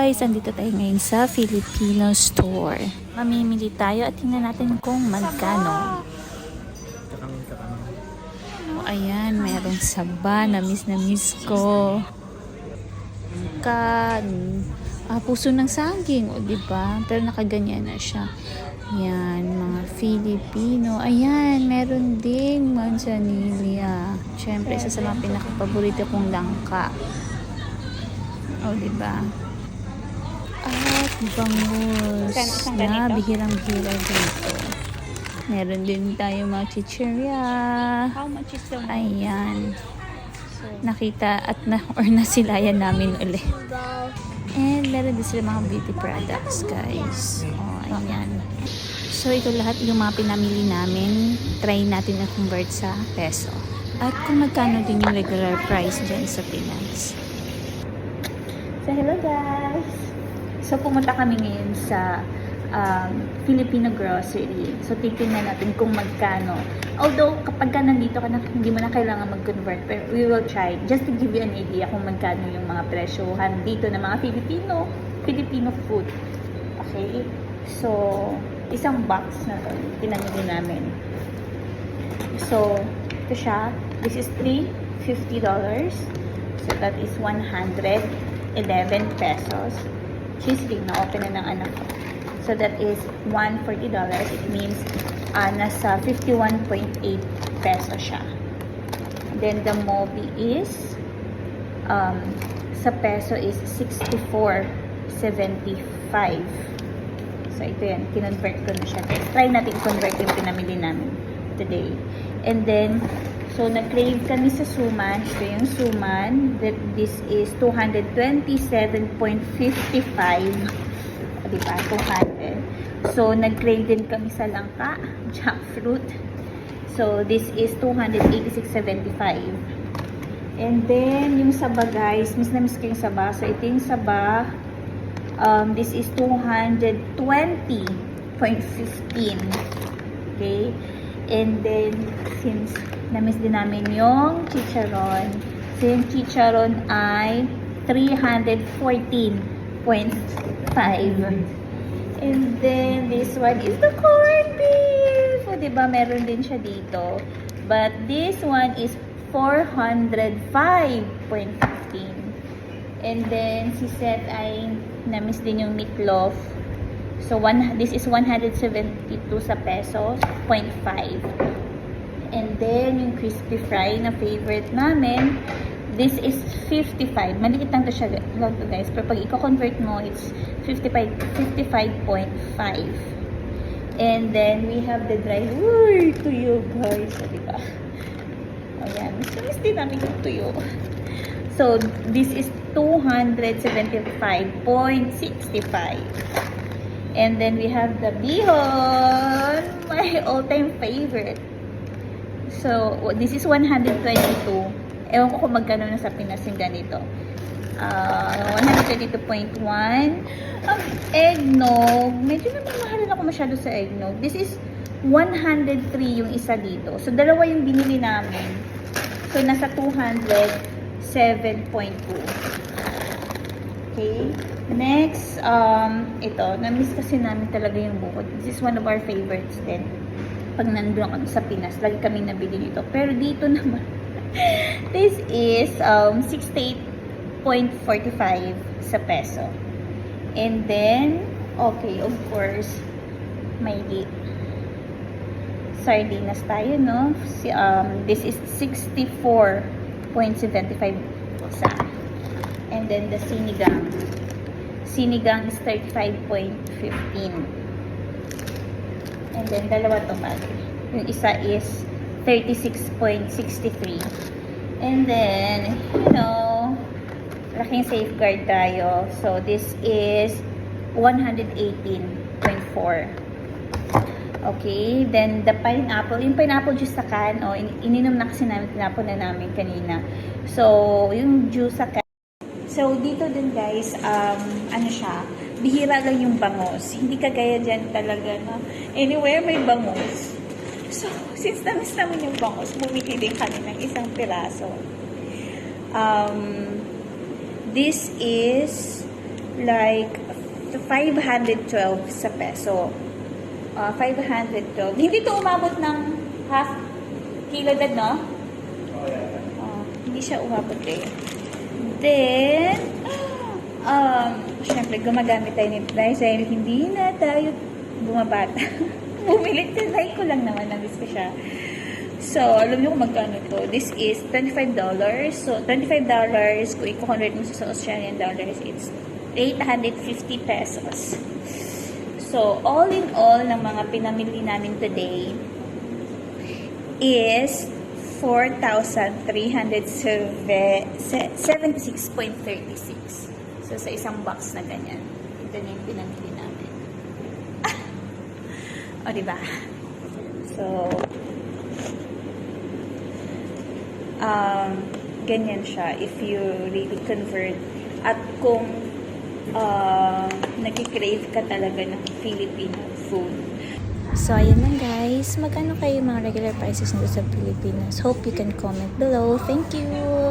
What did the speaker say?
guys, andito tayo ngayon sa Filipino store. Mamimili tayo at tingnan natin kung magkano. O ayan, merong saba. Na-miss ko. Puso ng saging, o diba? Pero nakaganyan na siya. Yan, mga Filipino. Ayan, meron ding manzanilla. Siyempre, isa sa mga pinakapaborito kong langka. O diba? At bangus na bihirang-bihira dito. Meron din tayo mga chichirya. How much is the Ayan. Nakita at nasilayan namin ulit. And meron din sila mga beauty products, guys. O, ayan. So, ito lahat yung mga pinamili namin. Try natin na convert sa peso. At kung magkano din yung regular price dyan sa Pinas. So, hello guys! So, pumunta kami ngayon sa Filipino grocery. So, titingnan natin kung magkano. Although, kapag ka nandito ka na, hindi mo na kailangan mag-convert. Pero we will try. Just to give you an idea kung magkano yung mga presyohan dito ng mga Filipino food. Okay? So, isang box na to, pinamili namin. So, ito siya. This is $350. So, that is 111 pesos. Cheesecake na open na ng anak ko. So, that is $140. It means nasa 51.8 peso siya. Then, the Mobi is sa peso is 64.75. So, ito yan. Kinonvert ko na siya. Try natin i-convert yung pinamili namin today. And then, so, nag-crave kami sa suman. Ito yung suman. This is 227.55. Diba? 200. So, nag-crave din kami sa langka. Jackfruit. So, this is 286.75. And then, yung saba, guys. Miss na miss ko yung saba. So, ito yung saba. This is 220.15. Okay? And then, since na-miss din namin yung chicharon. So, yung chicharon ay 314.5. And then, this one is the corned beef. O, diba? Meron din siya dito. But, this one is 405.15. And then, si Seth ay na-miss din yung meatloaf. So, this is 172 sa pesos, 0.5. And then, yung crispy fry na favorite namin, this is 55. Maliit lang to siya, guys. Pero pag i-convert mo, it's 55.5. And then, we have the dry tuyo, guys. So, diba? Ayan. Miss din namin yung tuyo. So, this is 275.65. And then, we have the bihon. My all-time favorite. So, this is 122. Ewan ko kung magkano na sa Pinas yung ganito. 122.1. Eggnog. Medyo naman mahalin ako masyado sa eggnog. This is 103 yung isa dito. So, dalawa yung binili namin. So, nasa 207.2. Okay. Next, ito. Na-miss kasi namin talaga yung bukod. This is one of our favorites din. Pag nandun kami sa Pinas, lagi kami nabili nito. Pero dito naman, this is 68.45 sa peso. And then, okay, of course, may sardinas tayo, no? This is 64.75 sa. And then, the sinigang. Sinigang is 35.15. And then, dalawa to bag. Yung isa is 36.63. And then, you know, laking safeguard tayo. So, this is 118.4. Okay. Then, the pineapple. Yung pineapple juice sa can, ininom na kasi namin, tinapon na namin kanina. So, yung juice sa can. So, dito din guys, ano siya, bihira lang yung bangus. Hindi kagaya dyan talaga na anywhere may bangus. So, since na-miss namin yung bangus, bumili din kami ng isang piraso. This is like 512 sa peso. 512. Hindi to umabot ng half kilo dad, no? Hindi siya umabot eh. Then, syempre, gumagamit tayo ni price dahil hindi na tayo bumabata. Bumili, try ko lang naman, nabis ko siya. So, alam niyo kung magkano to. This is $25. So, $25, kung i-convert mo sa Australian dollars, it's 850 pesos. So, all in all, ng mga pinamili namin today is 4,376.36. So, sa isang box na ganyan. Ito na yung pinamili namin. O, diba? So, ganyan siya if you really convert. At kung nag-crave ka talaga ng Filipino food. So, ayan lang guys. Magkano kayo mga regular prices nito sa Pilipinas? Hope you can comment below. Thank you!